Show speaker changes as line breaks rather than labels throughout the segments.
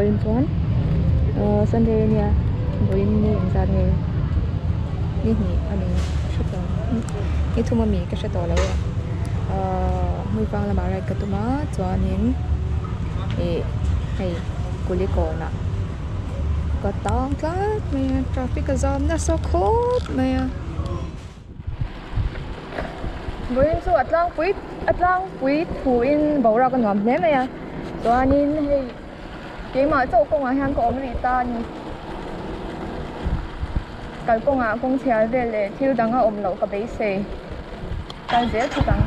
in chuan Sunday nia voin ni zat nge ni ani shito ni thuma mi ka shato lo mui pang la marai ka tuma chuanin hei kuli ko na ka tang tlat me traffic ka jam na so khot me voin so atlang puit thu in bora ka nom hle me ya chuanin hei ke ma chau kong a hian ko om ri ta ni kal kong a kong chial vel le thil danga om lo ka be se kal je thu tang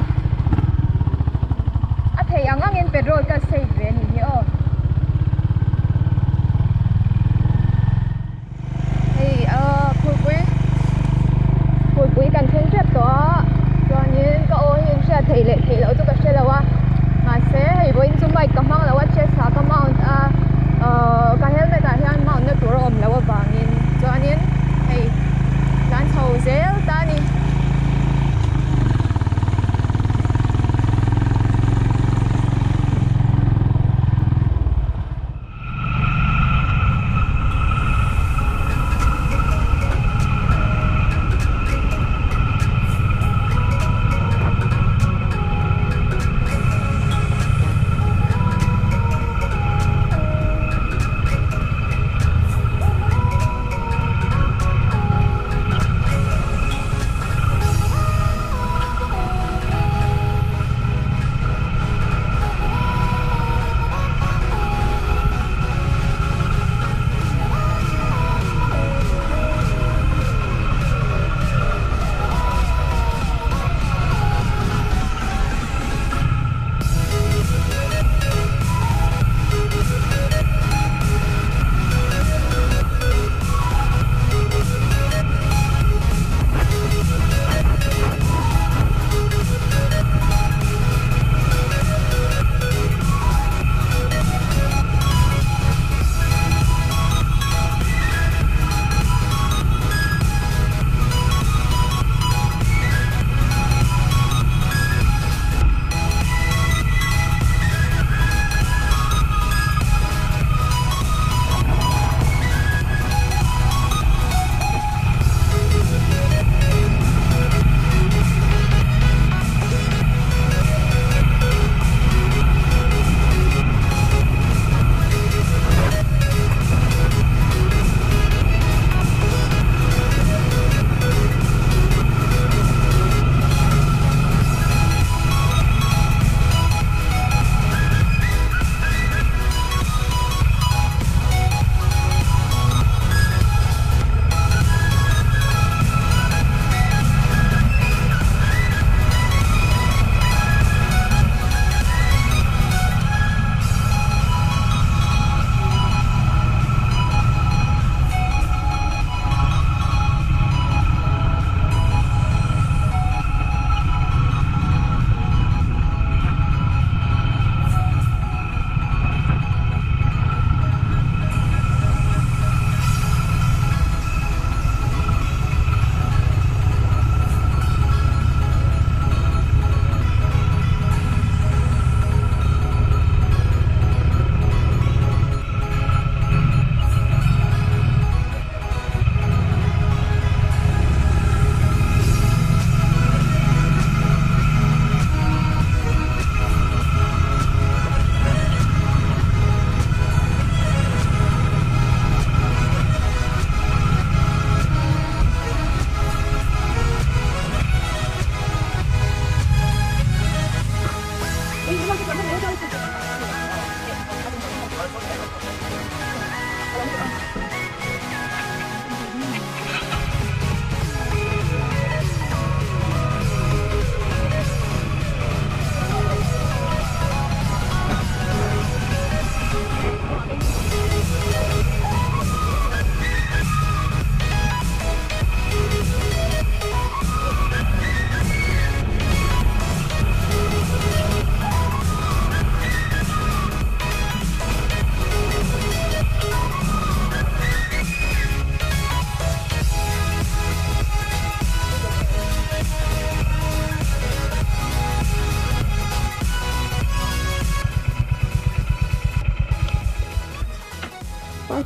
a thei angang in petrol ka save ve ni hi o hei pui kan chen trap to chuanin ka o hin sha thei lo chu ka she lawa ma se hei voin chu mai ka mang lawa che sa ka mount a ka helmet a hian mount na tur om lawa bangin chuanin hei lan chho zel ta ni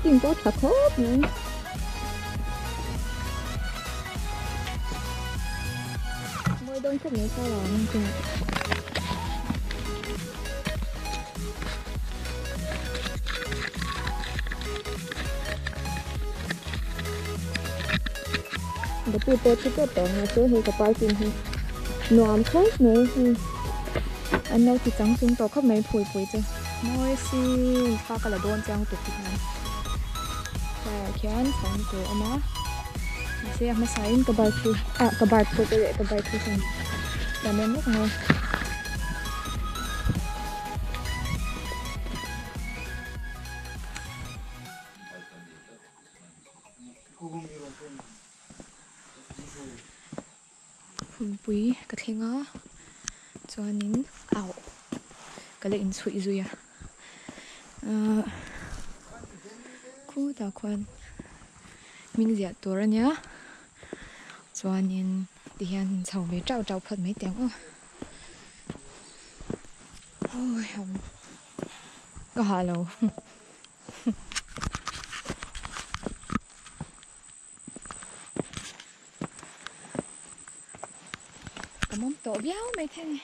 tìm có thật hốt nữa. Mỗi đông chút nữa sao là không chừng. But people to get there, so he có parking he. Nuam close nữa he. Anh nói thì chẳng xuống tàu khắp mấy phùi chứ. Mỗi si pha cả là đôn trang tục thịt này. Và kén sáng của ông á. Sẽ mà sáng cái bài phu. À cái bài phu cái bài phu xong. Là nên lúc này. Phun bụi cái thế ngó cho nín ảo cái lệnh sụi rồi khu ta quan mình dạy tôi nhá cho nín thì hiện sau về trao phật mấy tiếng ôi không có hà lâu mong tổ béo mấy thế này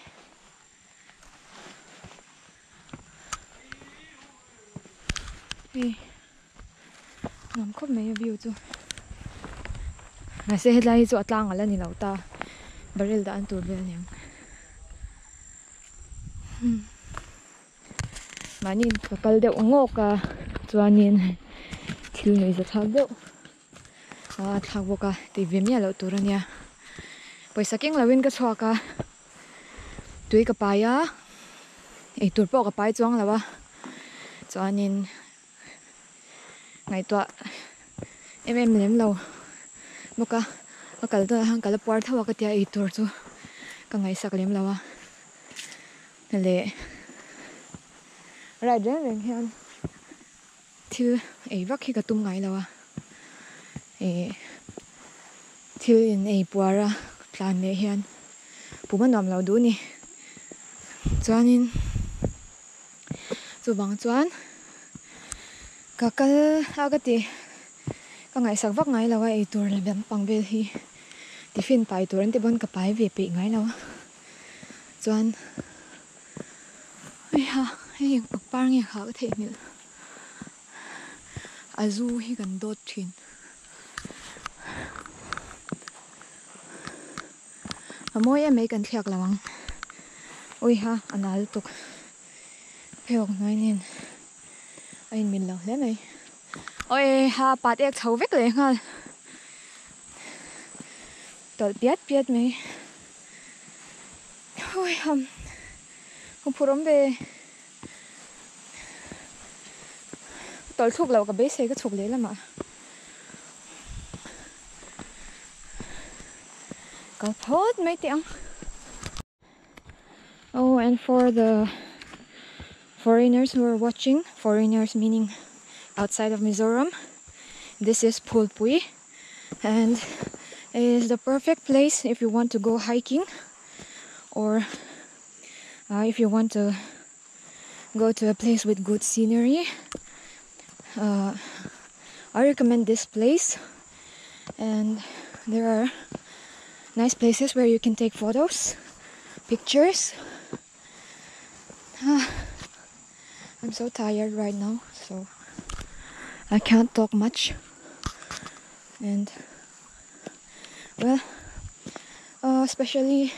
thì ngắm khóc mấy view chứ là sẽ hết lại chỗ tlang ở lần này lâu ta barrel đã ăn tuột về nhỉ mà nhìn cái cây đậu ngô cả cho nhìn thiếu người rất thằng đậu thằng vô cả thì viêm nhà lâu tuột rồi nha bây giờ kinh là win cái xoa cả tuổi cái bài á ấy tuột bỏ cái bài choang là ba cho nên ngày tọa em ném lâu một cái đó hàng cái là part thao cái tia ấy tuột chứ cái ngày sau cái ném lâu à lệ rồi đến rồi hiện thiếu ấy vắt khi cái tung ngày lâu à ấy thiếu in ấy bùa ra plan này hiện bố mình làm lâu đủ nè cho nên rồi bằng choán cái gì cái ngày sau vắt ngày lâu ấy tuổi là biến bằng về thì phiên bài tuổi thì vẫn cái bài về bị ngày lâu choán ây ha hay những bậc ba nghe khá có thể nữa azu hi gần đốt thuyền mỗi em mấy cần thiệt là bằng ôi ha anh nói tục phèo nói nên anh mình lâu thế này ôi ha bạn em thấu vếtเลยha tớ biết mấy ôi không phù về tớ thuộc là cái bế xe cái thuộc đấy là mà có thốt mấy tiếng. Oh, and for the foreigners who are watching, foreigners meaning outside of Mizoram, this is Phul Pui, and it is the perfect place if you want to go hiking or if you want to go to a place with good scenery. I recommend this place, and there are nice places where you can take photos, pictures. I'm so tired right now, so I can't talk much. And well, especially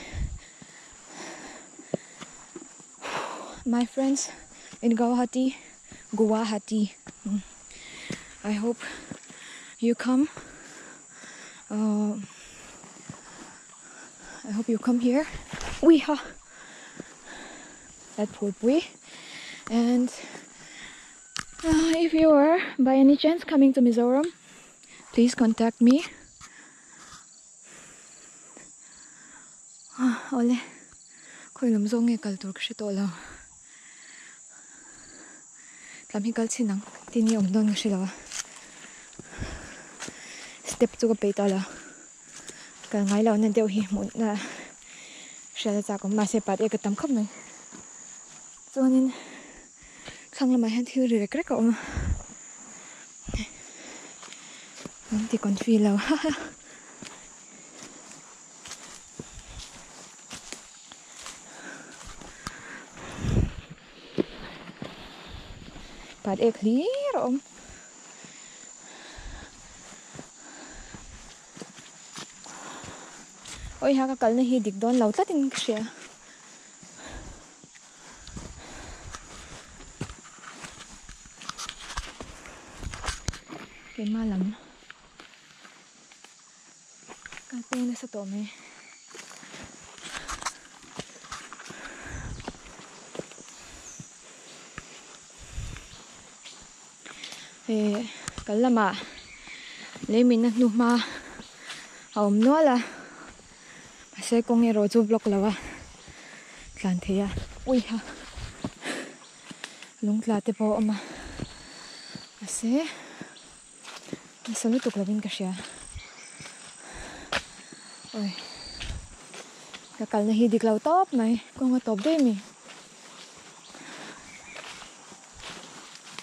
my friends in Guwahati. I hope you come. I hope you come here. At Phul Pui. And if you are by any chance coming to Mizoram, please contact me. Ole, khoi lam zong nge kal tur kshi to la. Lam hi kal chinang tin yom don kshi la. Step chu ka pe ta la. Kal ngai la nan deu hi mun na. Sha cha ko ma se pat e ka tam khop mai. Cho nên khang là mày han thiêu rồi cái cậu mà thì còn phi lâu bạn ek lý rồi ôi ha cái cල් này hi dik don lâu tất in cái cái ma lắm cái tên là sao tổ mày cái là mà lấy mình nụ mà ổng nói là sẽ con nghe rồi chụp block là wa làm thế à ui ha lung là thế bao mà sẽ lúc tục là bên cái gì ôi cái cල් này hi dik lâu top này con có top đấy mi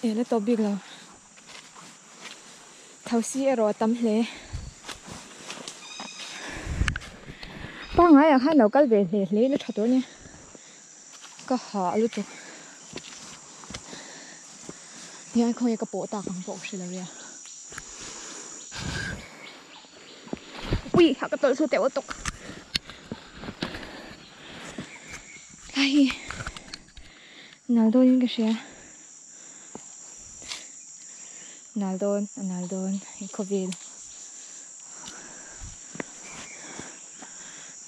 nó top big lâu thâu xí rồi tắm lệ bao ngày à hai đầu cl về lệ nó thật nha có họ lúc tục nhà không có cái bộ ta không bộ gì đâu ui họ cái tôi số tiểu tục ai nào đôi những cái gì nào đôi covid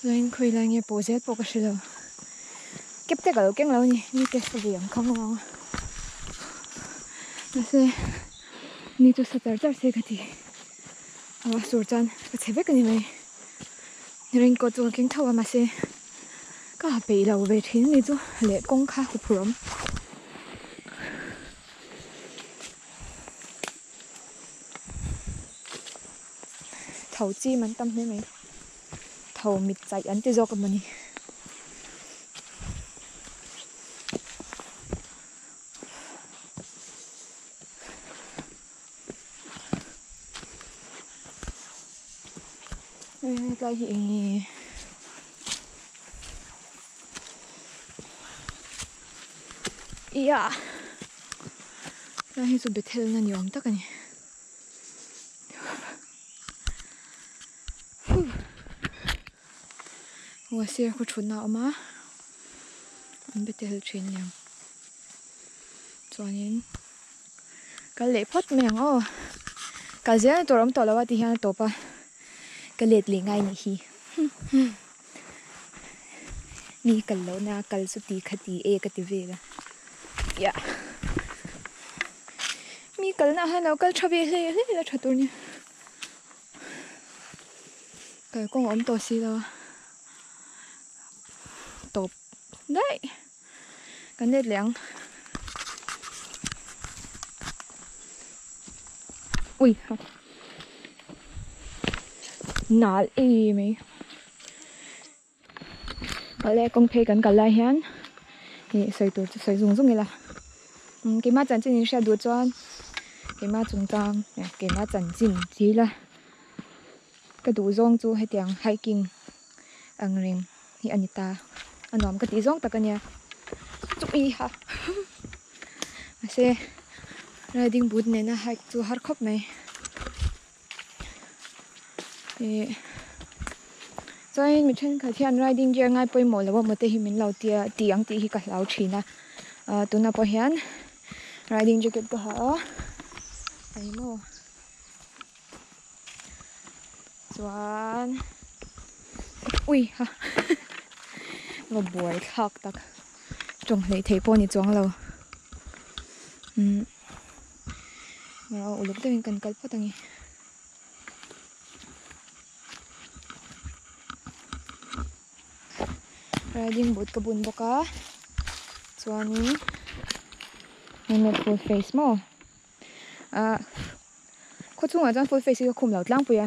rồi anh khui lại nghe bộ cái gì đâu kép cái gấu lâu nhỉ như cái gì không ngon nó sẽ như tôi sẽ tới cái gì sủi chân cái chế cái này nên có tôi kiến thâu mà sẽ có bị lâu về thì này tôi lệ công khai hụt rộm thầu chi mình tâm thế mày thầu mịt chạy ấn tới do cái mình cái gì iya cái gì số betel là nhiều tất cả này hoa xưa có chút nào mà anh betel chuyện nhiều cho nên cái lệ phốt mèo ô cái gì tôi làm tổ là thì hàng tổ pa cái lệ lì ngay nhỉ mi cái lỗ na cái số tí khát tí cái tí về là ya mi cái na hai nào cái cho về lệ là cho tôi nhỉ cái con ốm to xí đâu top đấy cái này lẹng ui nál y mày cái này con thấy cái lại hen thì sử dụng như là cái má chân trên sẽ đuổi cho cái má trung trang cái má chân trên chỉ là cái đủ rong chú hay tiếng hiking ang ring thì anh ta anh nói cái tí rong ta cái nhà chụp y ha sẽ riding boot này na hike chú har khop mày thì cho nên mình trên cái thiên riding gear ngay bây giờ là một cái hình mình lâu tiếng thì cái lâu chỉ na tụi nó bây giờ riding jacket có hả ai mô Chuan ui ha nó buổi khóc tắc trông lấy thấy bọn này chuang lâu mà lúc đó mình cần cất phát tăng riding boot ka bun boka chuanin helmet full face mo ko chunga chan full face ka khum lo tlang puya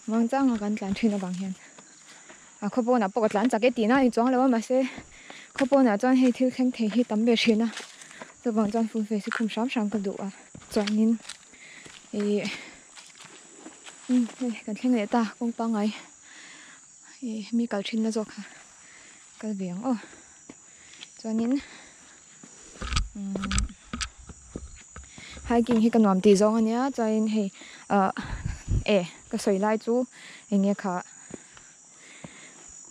mang chang kan tlan thina bang hian kho bona poka tlan jacket tina ni chuang lo ma se kho bona chan hei thil kheng thei hi tam be thina to bang chan full face khum sam sam ka du chuanin kan thleng le ta kong pa ngai mi kal thin na zo kha kal viang chuanin hiking hi kan nuam ti zong ania chuain hei ka soi lai chu enge kha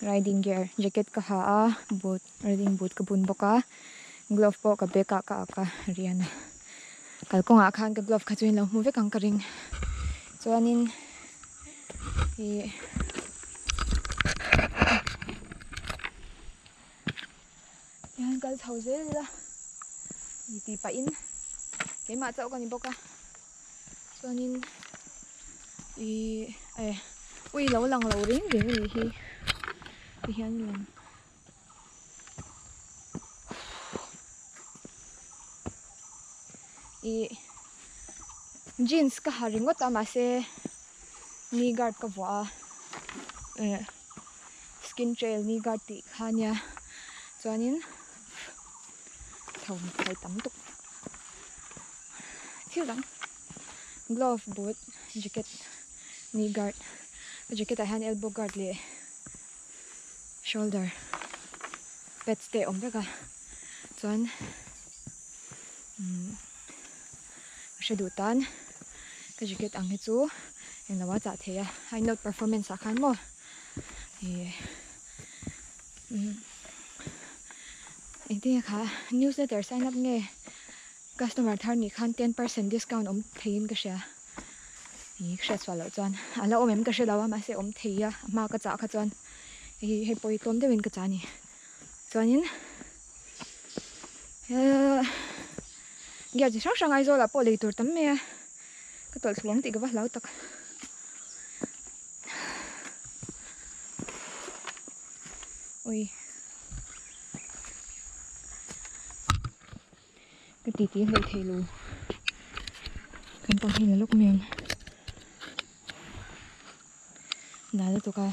riding gear jacket ka ha a boot riding boot ka bun boka glove po ka beka ka riana kal konga khan ka glove kha chuin lo mu ve kang ka ring chuanin yan kal chho zel la ti pa in ke ma chau kan boka chuanin ui lo lang lo ring ring ni hi hian lang jeans ka haringo ta ma se knee guard ka wa skin trail knee guard ti khania chuanin thong thai tam tuk thiu lang glove boot jacket knee guard jacket a hand elbow guard le shoulder pads te om beka chuan shadutan ka jacket ang hi chu englawa cha theya high note performance a khan mo enti kha newsletter sign up nge customer thar ni khan 10% discount om thein ka sha sha swalo chuan ala omem ka shelawa ma se om theia ma ka cha kha chuan hei poi tom dewin ka cha ni chuanin gia chi sang ai zo la po le tur tam me ka tol thluang ti ka ba lau tak ui cái tí hơi thề lù cái con hình là lúc miệng nãy giờ tụi ca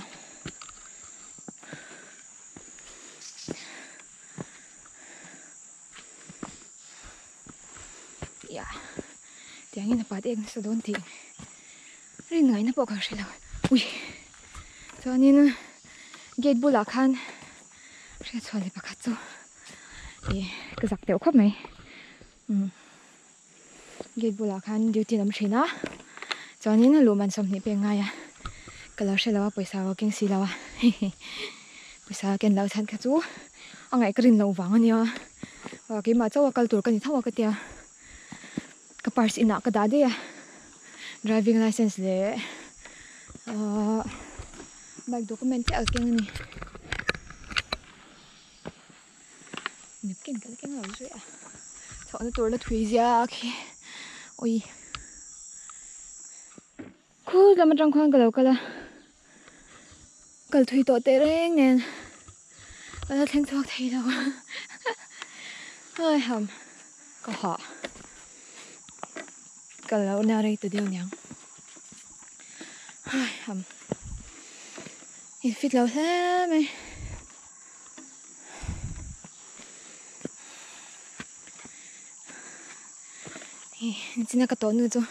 tiếng như là phát em sẽ đón thì riêng ngày nó bỏ cả sẽ là ui cho nên gate bu lạc han sẽ cho lại bạc cho cái giặc tiểu khóc này gate bu lạc han duty làm gì na cho nên là lùm ăn xong thì bên ngay à cái lão sẽ là paysa vào kinh xì lão paysa cái lão thân cái chú ông ấy cái riêng lão vàng anh nhá và cái mà cháu cái tuổi cái gì thao cái tia cái parts ina cái đá đi à driving license le bike document ở keng ni nếp keng cái keng lão rồi à chọn cái tuổi là thủy ra khi ôi khu làm trong khoang cái lão cái là cái thủy tổ tệ đấy nè cái là thanh thoát thấy đâu ơi hầm có họ cái lão nào đây từ điều nhang ơi hầm ít fit lâu thế mày chính là cái tổ nữa chứ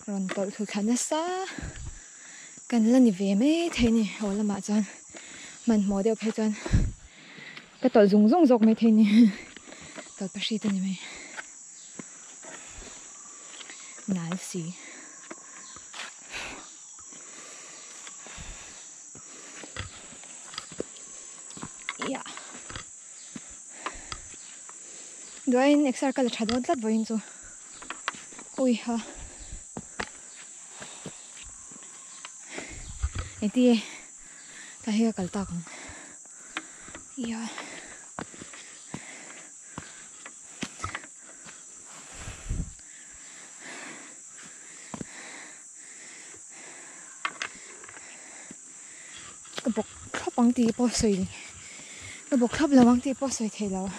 rồi tổ thử khán giả cần là như vậy mấy thế này hoặc là mà chọn mình mua đều phải chọn cái tổ dùng dọc mấy thế này tổ bác sĩ thế này mày nál xí yeah đôi anh extra cái chặt đốt lát với anh ui ha ấy thì ta hay cái tao không yeah cái bọc thấp bằng tí bỏ sôi cái bọc thấp là bằng tí bỏ sôi thế nào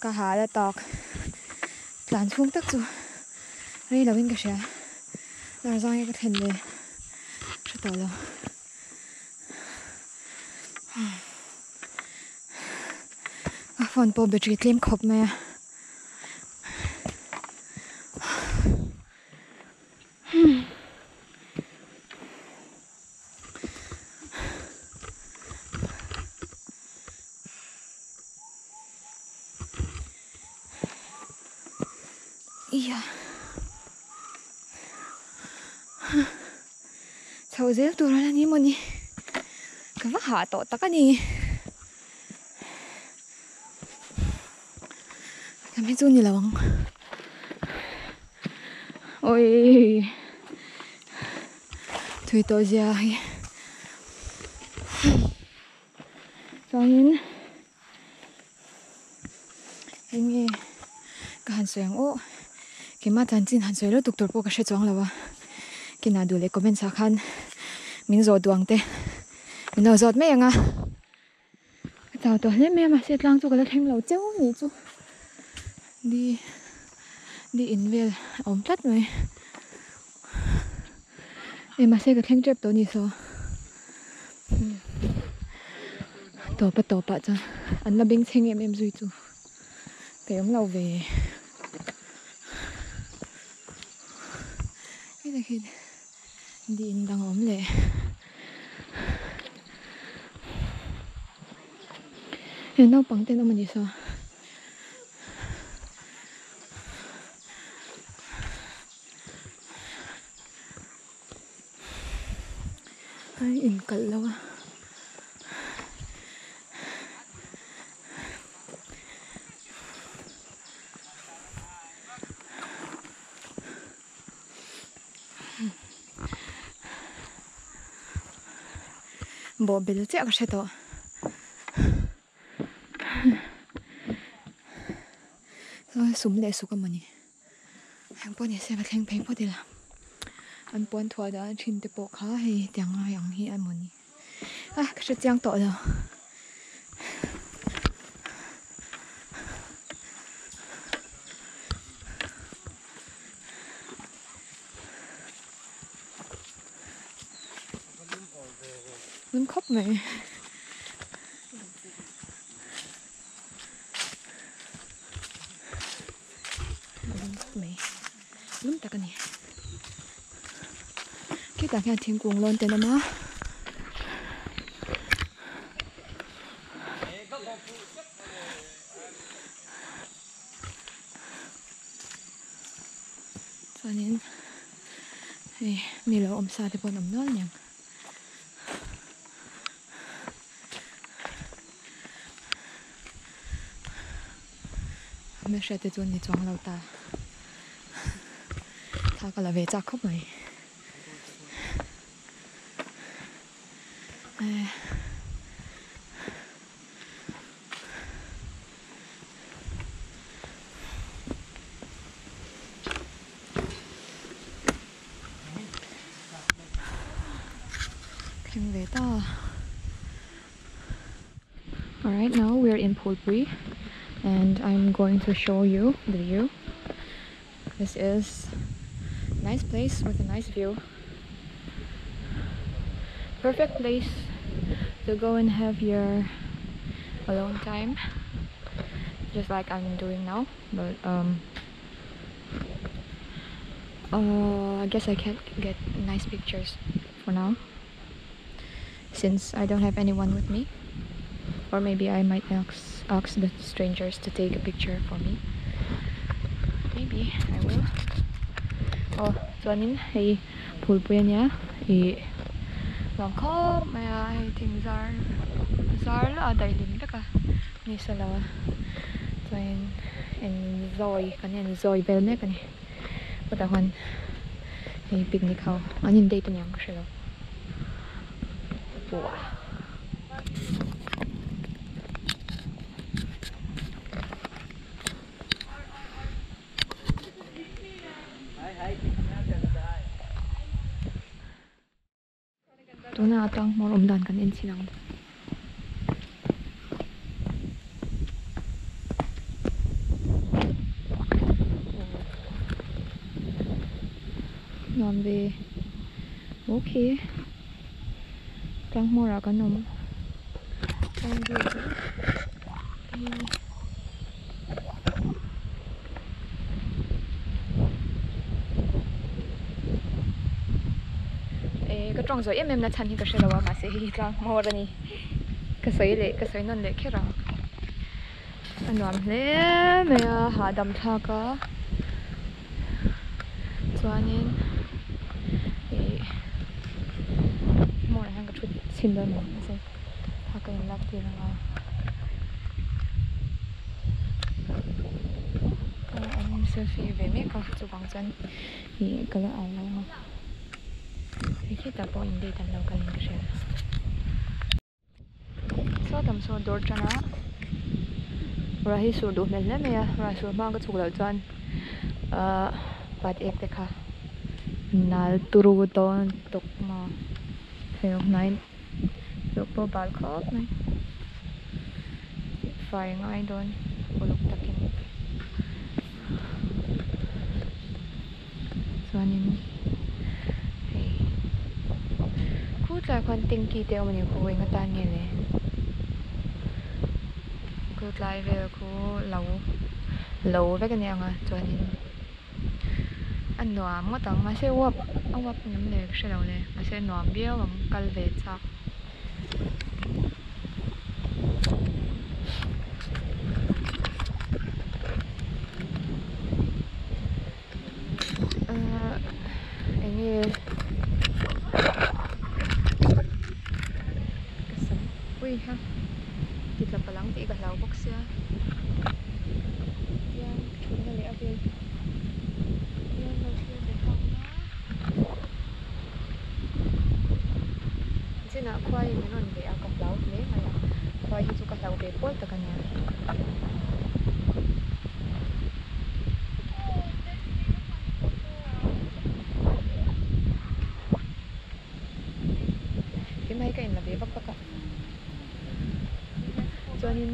cả hai là tóc làm xuống tất rồi đây là bên cái xe là do cái thuyền này rất to rồi phần bộ bị trì thêm khóc mẹ Iya. Sao dễ tụi nó như mà nhỉ? Cái vắt hạ tổ tắc nhỉ? Cái mấy run như là bằng. Ôi. Tụi tôi dài. Cho nên nghe cái hàn xoay ô cái mà thằng chín hàn xoay đó tục tục bộ cái sẽ chọn là ba cái nào đủ lấy comment sa khan mình rồi duang te mình nào rồi mấy à cái tàu tôi lấy mấy mà sẽ lang cho cái là thanh lẩu chéo nhỉ chú đi đi in về ổn tất rồi em mà sẽ cái thanh trip tôi nhỉ sao tổ bạ cho anh là bên thanh em duy chú cái ông lẩu về cái này khi đi in đang ốm lệ hiện đâu bằng tên đâu mà gì sao ai in cận lâu à bộ bể chắc sẽ to rồi súng lệ súng cái gì anh bọn này sẽ phải thanh phèn bọn đi làm anh bọn thua đó trên cái bộ khó hay tiếng hàng hi anh muốn à cái sự giang tội rồi Lắm khóc mày lắm ta cái này cái tảng nhà thiên cuồng lên tên là má cho nên mình là ôm xa thì bọn ôm nó nhỉ mình sẽ tự tuân đi chọn lâu ta ta có là về chắc khóc mày khen về ta. Alright, now we're in Phol Bui and I'm going to show you the view. This is a nice place with a nice view. Perfect place to go and have your alone time, just like I'm doing now. But I guess I can't get nice pictures for now since I don't have anyone with me. Or maybe I might ask the strangers to take a picture for me. Maybe I will. Oh, cho nên thì Phol Bui nhá. Thì lòng khó mà thình zar là đầy lính tất cả. Như sao là cho nên enjoy cái này enjoy về mấy cái này. Bắt đầu hoàn thì picnic hậu. Anh nhìn đây tụi nhang cái sao. Wow. Tôi nào tăng một ôm đàn cần in xin lắng. Ngon về ok tăng mua ra cái nồng tăng về cái trong rồi em là thành cái sự là mà sẽ hi ra mua ra nè cái sấy non lệ kia rồi anh làm lẽ mẹ hạ đầm tha cả chuanin mor hang ka thut sin don se ha ka in lak ti ranga an selfie ve me ka chu bang chan hi kala ai lo ma hi ta po in de tan lo kalin ka she so tam so dor chana ra hi sur do mel na me ra sur ma ka chuk lo chan pat ek te kha nal turu ton tok ma theo nine lục po bal khop này phải ngay don uluk takin chuanin hey ku tla khan tingki te mani ko inga tan nge le ku tlai ve ku lo ve ka ne anga chuanin an nuam ngo tang ma se wap awap nam le se lo le ma se nuam bia wang kal ve chak ui ha thịt là palang ti ka lau box ya yan thun na le avel yan lo thia de hang na china khwai me non be a ka lau le ma ya khwai hi chu ka lau be pol ta ka nya cái mấy cái là be bak bak chuanin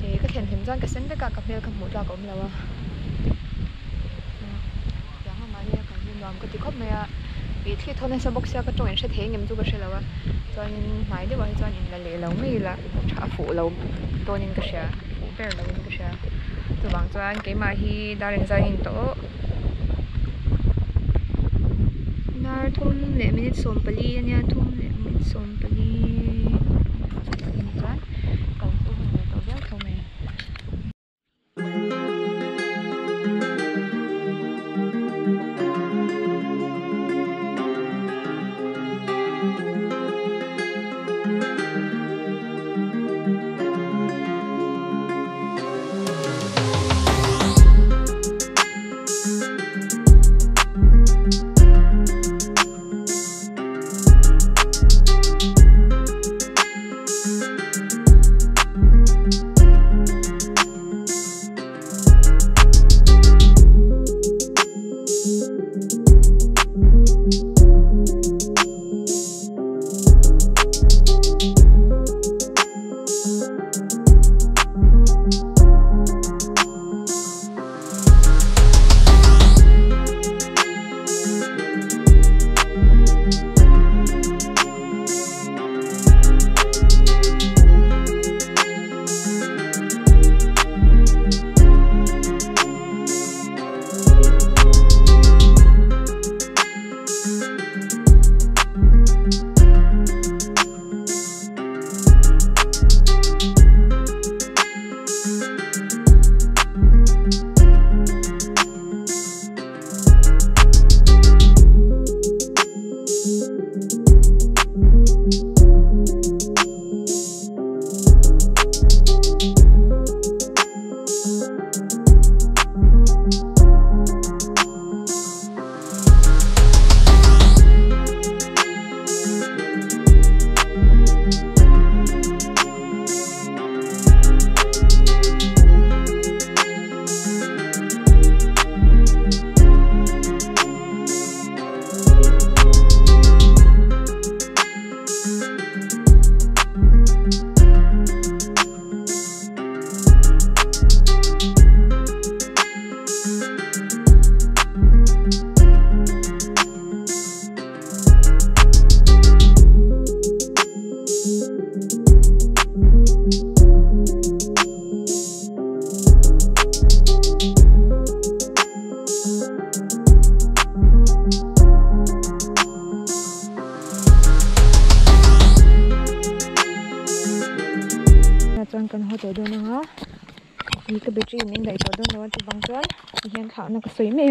cái thèn thèm chuan ka sen veka ka hmel ka hmu tla ka awm lo a yang ha mai kan ni nuam ka ti khop mai a bi thli thone sa box ya ka tong en hre thei ngem chu ka hre lo a chuanin mai de wa hi chuan in la le lo mai la tha fu lo tonin ka hria fu per lo in ka hria chu bang chuan ke ma hi darin zai in to dar thum le minute som pali ania thum le minute som pali chuan chuan kan ho to do na nga hi ka battery min dai to do no chu bang chuan hian kha na ka soi me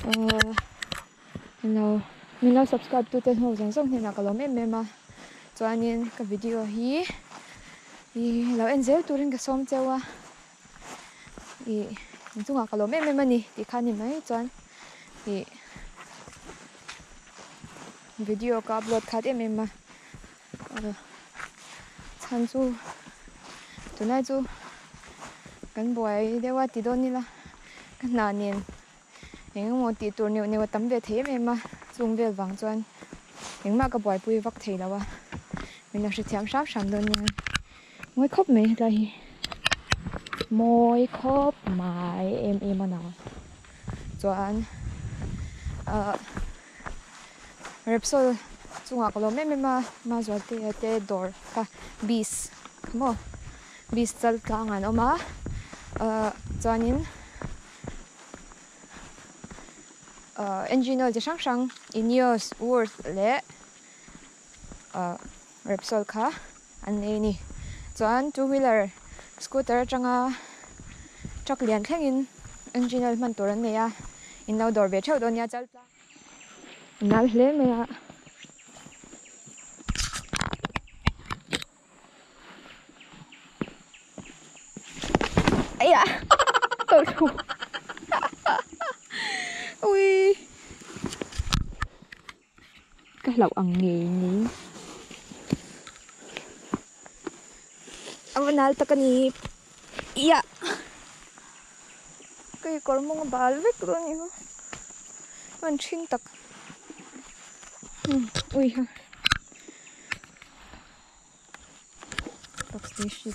mình lâu subscribe tu tên hồ chẳng xong thì là có lắm em mà cho nên cái video hi lâu em dễ tu đến cái xong chơi à thì chúng ta có lắm em mà nè thì khán mấy cho thì video có upload khá em mà 찬 수 tonight 수 kan boy dewa ti don ni la kan na nin eng mo ti tur ne tam ve the me ma chung vel wang chuan eng ma ka boy pui vak thei lawa min la shi thiam sam don ni moi khop me la hi moi khop mai em ma na chuan repsol chunga ko lo me ma zo te dor ka bis mo bis chal tlang an oma chuanin engineer je sang Ineos Worth le Repsol kha an nei ni chuan two wheeler scooter changa truck lian thlengin engineer man tur an nei a in no dor be theu don ya chal tlang nal hle me a ai à tôi ui cái lẩu ăn nghề nhỉ ông nào ta cái gì iya cái con mông bal vết rồi nhỉ mình xin tắc ui ha tắc shit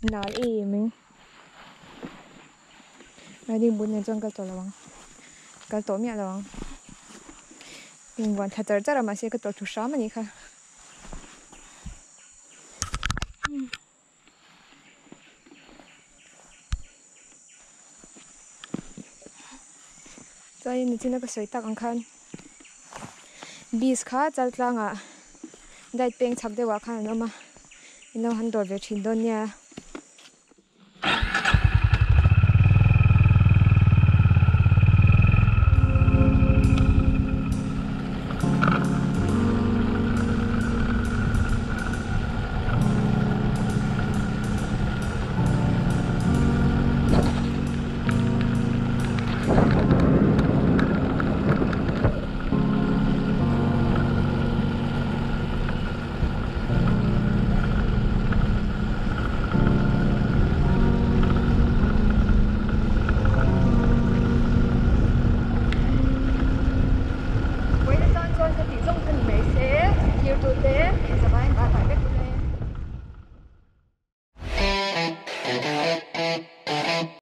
nal mình nói đi buồn nên trong cái tổ lawang cái tổ mẹ lawang mình vẫn thật ra mà sẽ cái tổ chủ sáng mà nhỉ kha cho nên chỉ là cái sợi tắc ăn khan bis kha chal tlang à dai peng chak dewa khan no ma ino han dor ve thin don nia